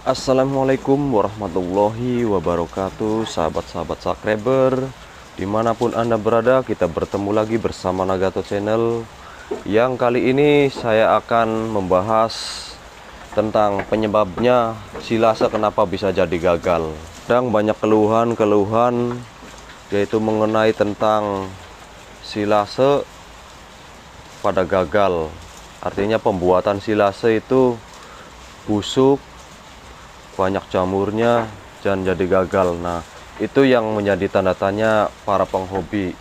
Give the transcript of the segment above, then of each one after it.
Assalamualaikum warahmatullahi wabarakatuh, sahabat-sahabat subscriber dimanapun Anda berada. Kita bertemu lagi bersama Nagato Channel. Yang kali ini saya akan membahas tentang penyebabnya silase kenapa bisa jadi gagal. Dan banyak keluhan-keluhan yaitu mengenai tentang silase pada gagal. Artinya pembuatan silase itu busuk, banyak jamurnya, dan jadi gagal. Nah, itu yang menjadi tanda tanya para penghobi.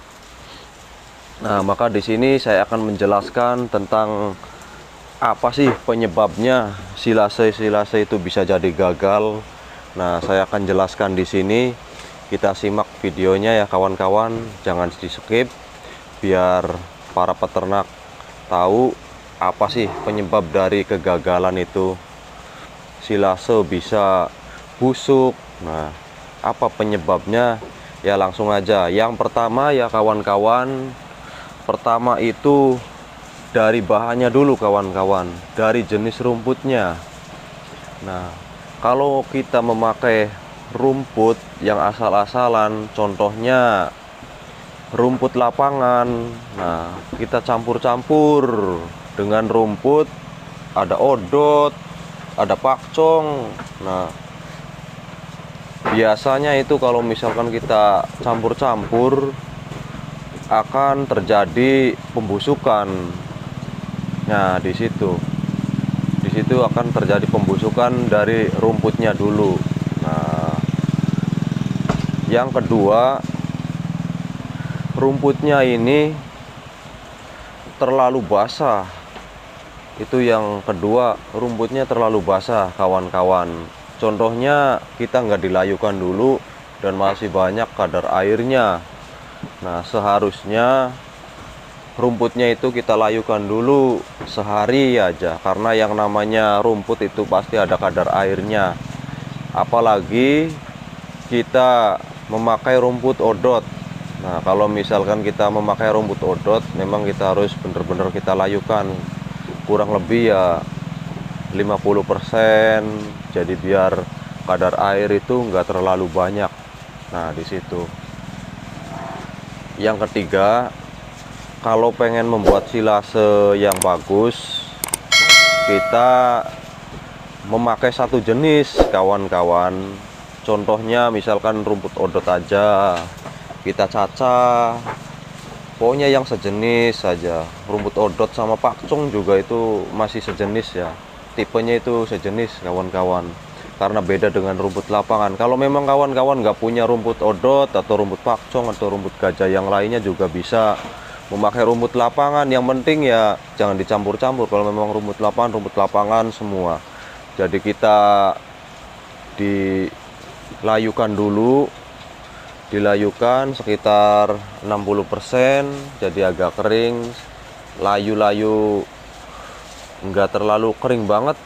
Nah, maka di sini saya akan menjelaskan tentang apa sih penyebabnya silase itu bisa jadi gagal. Nah, saya akan jelaskan di sini. Kita simak videonya ya kawan-kawan, jangan di skip biar para peternak tahu apa sih penyebab dari kegagalan itu silase bisa busuk. Nah, apa penyebabnya? Ya langsung aja. Yang pertama ya kawan-kawan, pertama itu dari bahannya dulu kawan-kawan, dari jenis rumputnya. Nah, kalau kita memakai rumput yang asal-asalan, contohnya rumput lapangan, nah kita campur-campur dengan rumput, ada odot, ada pakcong. Nah, biasanya itu kalau misalkan kita campur-campur akan terjadi pembusukan. Nah, di situ akan terjadi pembusukan dari rumputnya dulu. Nah, yang kedua, rumputnya ini terlalu basah. Itu yang kedua, rumputnya terlalu basah kawan-kawan. Contohnya kita nggak dilayukan dulu dan masih banyak kadar airnya. Nah, seharusnya rumputnya itu kita layukan dulu sehari aja, karena yang namanya rumput itu pasti ada kadar airnya. Apalagi kita memakai rumput odot. Nah, kalau misalkan kita memakai rumput odot, memang kita harus benar-benar kita layukan kurang lebih ya 50%, jadi biar kadar air itu nggak terlalu banyak. Nah, di situ. Yang ketiga, kalau pengen membuat silase yang bagus, kita memakai satu jenis kawan-kawan. Contohnya misalkan rumput odot aja, kita cacah, pokoknya yang sejenis saja. Rumput odot sama pakcong juga itu masih sejenis ya, tipenya itu sejenis kawan-kawan, karena beda dengan rumput lapangan. Kalau memang kawan-kawan nggak punya rumput odot atau rumput pakcong atau rumput gajah yang lainnya, juga bisa memakai rumput lapangan. Yang penting ya jangan dicampur-campur. Kalau memang rumput lapangan semua. Jadi kita dilayukan dulu, dilayukan sekitar 60%, jadi agak kering, layu-layu, enggak terlalu kering banget.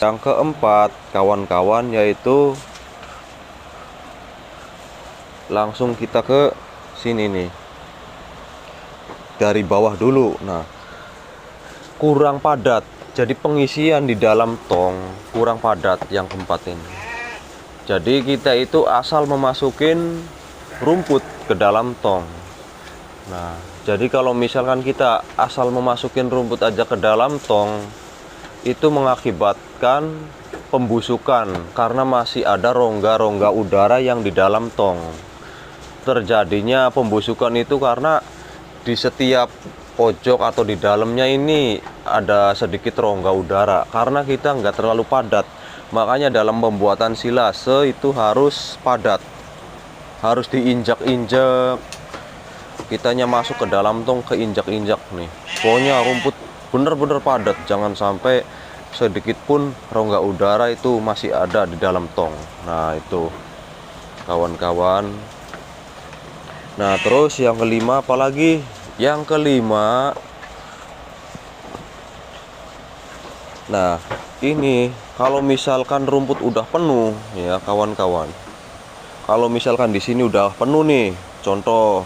Yang keempat kawan-kawan, yaitu langsung kita ke sini nih, dari bawah dulu. Nah, kurang padat, jadi pengisian di dalam tong kurang padat. Yang keempat ini, jadi kita itu asal memasukin rumput ke dalam tong. Nah, jadi kalau misalkan kita asal memasukin rumput aja ke dalam tong, itu mengakibatkan pembusukan karena masih ada rongga-rongga udara yang di dalam tong. Terjadinya pembusukan itu karena di setiap pojok atau di dalamnya ini ada sedikit rongga udara, karena kita nggak terlalu padat. Makanya dalam pembuatan silase itu harus padat, harus diinjak-injak. Kitanya masuk ke dalam tong, keinjak-injak nih. Pokoknya rumput bener-bener padat, jangan sampai sedikit pun rongga udara itu masih ada di dalam tong. Nah, itu kawan-kawan. Nah, terus yang kelima apalagi? Yang kelima, nah ini kalau misalkan rumput udah penuh ya kawan-kawan. Kalau misalkan di sini udah penuh nih, contoh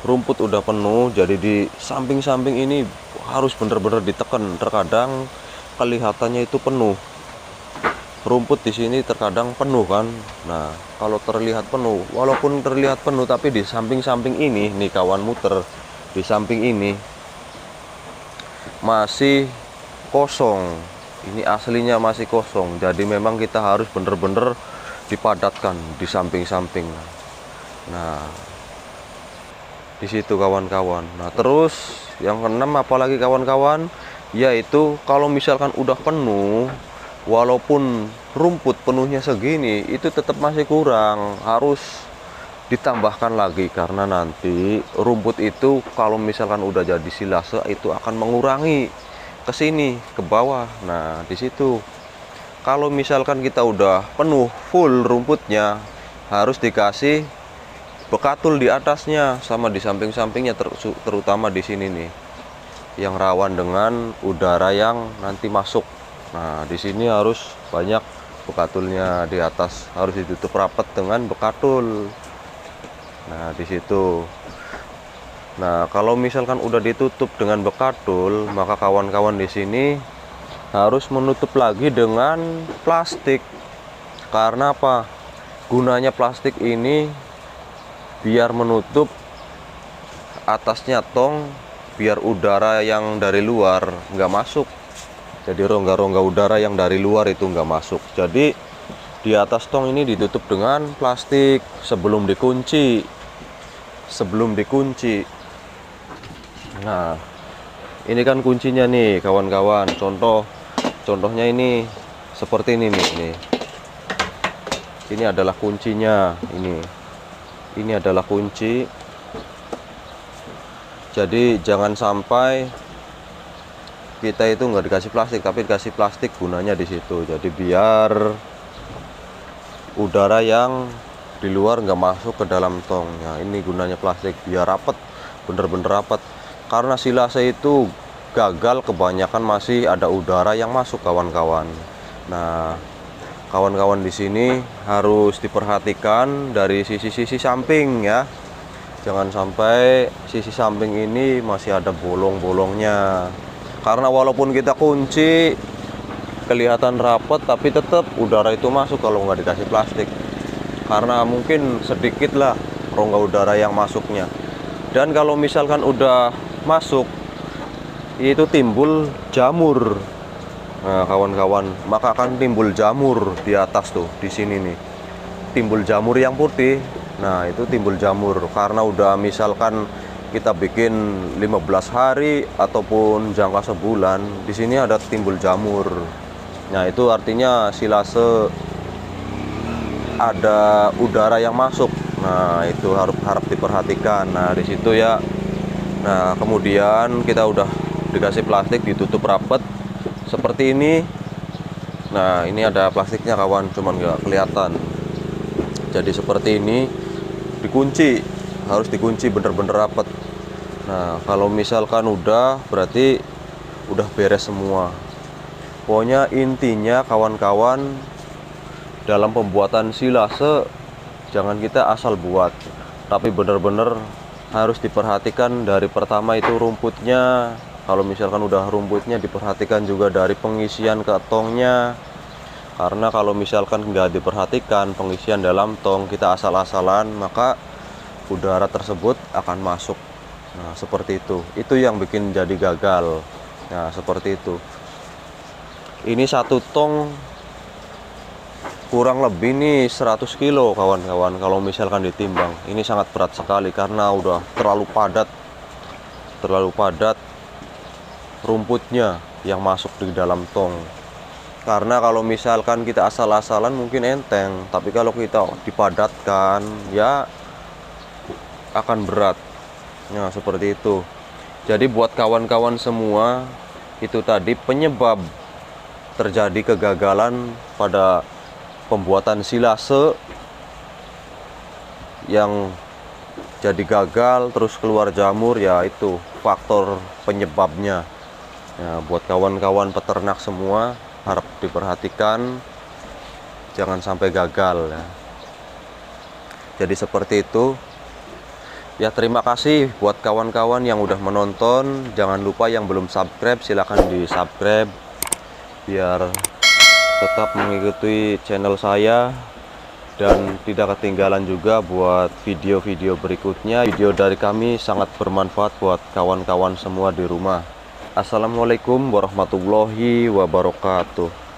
rumput udah penuh, jadi di samping-samping ini harus bener-bener ditekan. Terkadang kelihatannya itu penuh, rumput di sini terkadang penuh kan. Nah, kalau terlihat penuh, walaupun terlihat penuh, tapi di samping-samping ini nih kawan, muter di samping ini masih kosong. Ini aslinya masih kosong. Jadi memang kita harus bener-bener dipadatkan di samping-samping. Nah, di situ kawan-kawan. Nah, terus yang keenam apalagi kawan-kawan, yaitu kalau misalkan udah penuh, walaupun rumput penuhnya segini, itu tetap masih kurang, harus ditambahkan lagi, karena nanti rumput itu kalau misalkan udah jadi silase itu akan mengurangi ke sini, ke bawah. Nah, di situ kalau misalkan kita udah penuh full rumputnya, harus dikasih bekatul di atasnya sama di samping-sampingnya, terutama di sini nih yang rawan dengan udara yang nanti masuk. Nah, di sini harus banyak bekatulnya, di atas harus ditutup rapat dengan bekatul. Nah, di situ. Nah, kalau misalkan udah ditutup dengan bekatul, maka kawan-kawan di sini harus menutup lagi dengan plastik. Karena apa? Gunanya plastik ini biar menutup atasnya tong, biar udara yang dari luar nggak masuk. Jadi rongga-rongga udara yang dari luar itu nggak masuk. Jadi di atas tong ini ditutup dengan plastik sebelum dikunci. Nah, ini kan kuncinya nih kawan-kawan. Contohnya ini seperti ini nih. Ini adalah kuncinya. Ini adalah kunci. Jadi jangan sampai kita itu nggak dikasih plastik, tapi dikasih plastik gunanya di situ. Jadi biar udara yang di luar nggak masuk ke dalam tong. Nah, ini gunanya plastik biar rapat, bener-bener rapat. Karena silase itu gagal, kebanyakan masih ada udara yang masuk kawan-kawan. Nah, kawan-kawan di sini harus diperhatikan dari sisi-sisi samping ya. Jangan sampai sisi samping ini masih ada bolong-bolongnya. Karena walaupun kita kunci kelihatan rapat, tapi tetap udara itu masuk kalau nggak dikasih plastik. Karena mungkin sedikit lah rongga udara yang masuknya. Dan kalau misalkan udah masuk, itu timbul jamur. Nah, kawan-kawan, maka akan timbul jamur di atas tuh, di sini nih. Timbul jamur yang putih. Nah, itu timbul jamur karena udah misalkan kita bikin 15 hari ataupun jangka sebulan, di sini ada timbul jamur. Nah, itu artinya silase ada udara yang masuk. Nah, itu harap diperhatikan. Nah, di situ ya. Nah, kemudian kita udah dikasih plastik, ditutup rapat seperti ini. Nah, ini ada plastiknya kawan, cuman nggak kelihatan. Jadi seperti ini, dikunci, harus dikunci bener-bener rapat. Nah, kalau misalkan udah, berarti udah beres semua. Pokoknya intinya kawan-kawan, dalam pembuatan silase jangan kita asal buat, tapi bener-bener harus diperhatikan dari pertama itu rumputnya. Kalau misalkan udah rumputnya, diperhatikan juga dari pengisian ke tongnya. Karena kalau misalkan nggak diperhatikan pengisian dalam tong, kita asal-asalan, maka udara tersebut akan masuk. Nah, seperti itu. Itu yang bikin jadi gagal. Nah, seperti itu. Ini satu tong kurang lebih nih 100 kilo kawan-kawan. Kalau misalkan ditimbang, ini sangat berat sekali karena udah terlalu padat rumputnya yang masuk di dalam tong. Karena kalau misalkan kita asal-asalan mungkin enteng, tapi kalau kita dipadatkan ya akan berat. Nah, seperti itu. Jadi buat kawan-kawan semua, itu tadi penyebab terjadi kegagalan pada pembuatan silase yang jadi gagal terus keluar jamur, ya itu faktor penyebabnya. Ya, buat kawan-kawan peternak semua harap diperhatikan, jangan sampai gagal ya. Jadi seperti itu. Ya, terima kasih buat kawan-kawan yang udah menonton. Jangan lupa yang belum subscribe, silahkan di subscribe biar tetap mengikuti channel saya dan tidak ketinggalan juga buat video-video berikutnya. Video dari kami sangat bermanfaat buat kawan-kawan semua di rumah. Assalamualaikum warahmatullahi wabarakatuh.